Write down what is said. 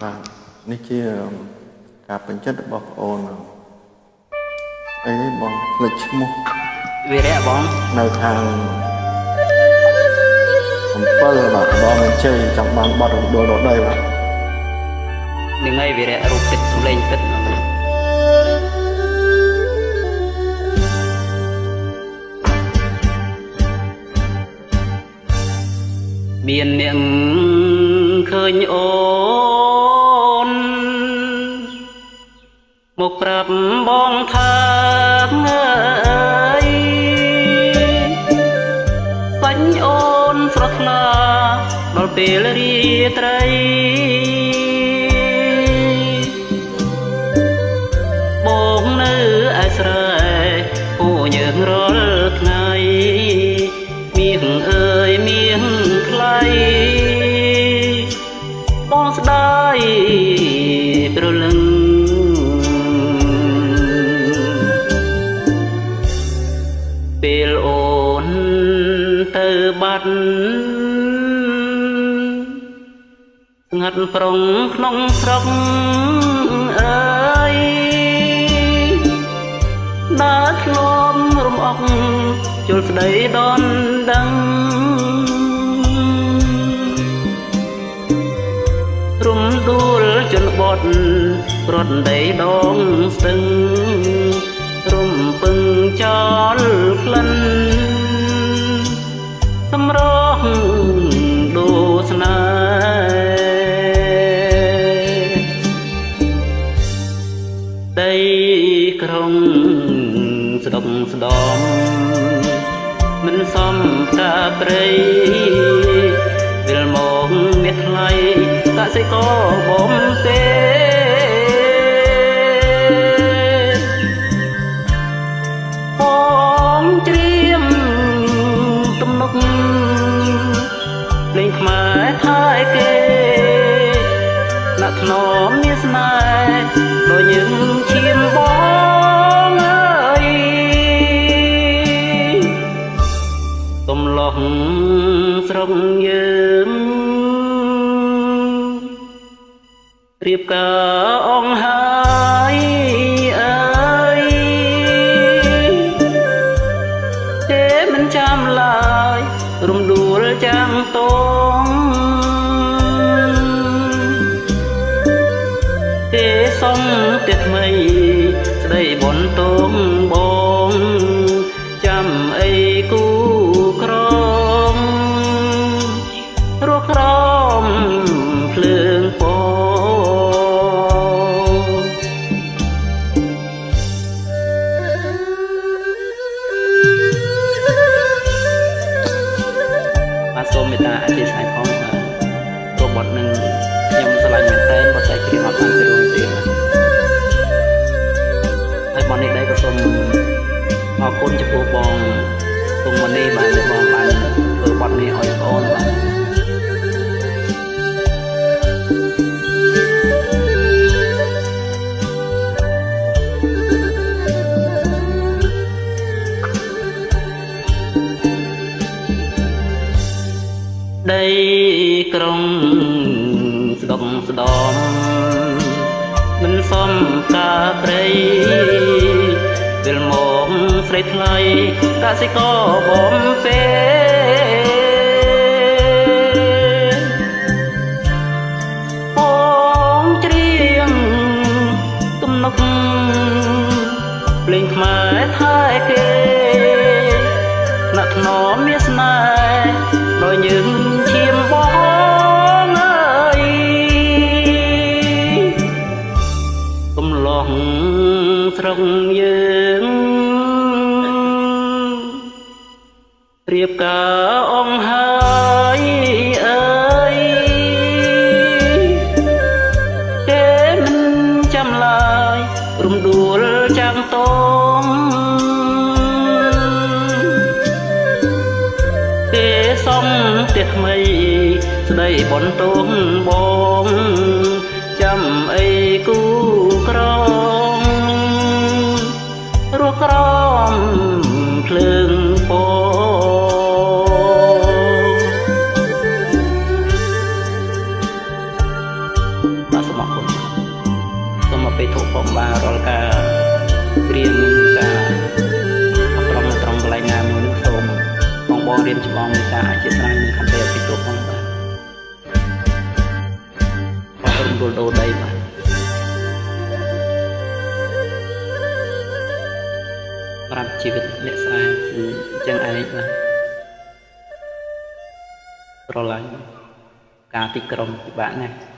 បាទនេះជាការបញ្ជាក់របស់បងអូនអីនេះបងផ្លេចឈ្មោះវីរៈបងនៅខាង7បាទបងអញ្ជើញចង់បានបទរំដួលរដីបាទនឹងហើយវីរៈរូបទឹកសម្លេងទឹកមានអ្នកឃើញអូនមកប្រាប់បងថាអើយបាញ់អូនស្រស់ថ្លាដល់ពេលរាត្រីបងនៅឯស្រែពូយើងរាល់ថ្ងៃមាសអើយមាសថ្លៃបងស្ដាយព្រលឹងពេលអូនទៅបាត់ស្ងាត់ប្រុងក្នុងស្រុកអើយដើរធ្លាប់រំអុកជុលស្ដីដនដឹងរំដួលជនបទប្រត់ដីដងស្ទឹងរំពឹងចោលក្លិនសម្រស់ដូស្នេហ៍ដីក្រុងស្ដុកស្ដំមិនសមតាព្រៃវិលមកមាសថ្លៃកសិករបំពេបងច្រៀមទំនុកលេងខ្មែរថែគេណាក់ថ្នមមានស្នេហ៍ដូចយើងឈាមបងអើយកំឡោះស្រុកយើងរៀបការអងហើយអើយទេមិនចាំឡើយរំដួលចាំងតងទេសុំទេថ្មីស្ដីបនតងបងចាំអីគូក្រងរស់ក្រមភ្លើងពបាទសូមមេត្តាអធិស្ឋានផងព្រោះបទនឹងខ្ញុំស្រឡាញ់មែនទែនបើតែគ្រាអត់បានទៅរួចទេហើយបទនេះដែរក៏សូមអរគុណចំពោះបងទុំមនីបាទដែលបងបានធ្វើបទនេះឲ្យបងអូនបាទដីក្រុងស្ដុកស្ដំមិនសមការព្រៃវិលមកស្រីថ្លៃកសិករបំពេបងច្រៀងទំនុកភ្លេងខ្មែរថែគេណាក់ថ្នមមានស្នេហ៍ដោយយើងឈាមបងអើយកំឡោះស្រុកយើងរៀបការអងហើយអើយទេមិនចាំឡើយរំដួលចាំងតងទេសំទេថ្មីស្ដីបនតងបងចាំអីគូក្រងរស់ក្រមភ្លើងពបាទ ការអធិស្ឋាននឹងខន្តីអភិទូផងបាទអរគុណដូដីបាទប្រាប់ជីវិតអ្នកស្រែអញ្ចឹងឯងបាទប្រឡាញ់ការទីក្រុងពិបាកណាស់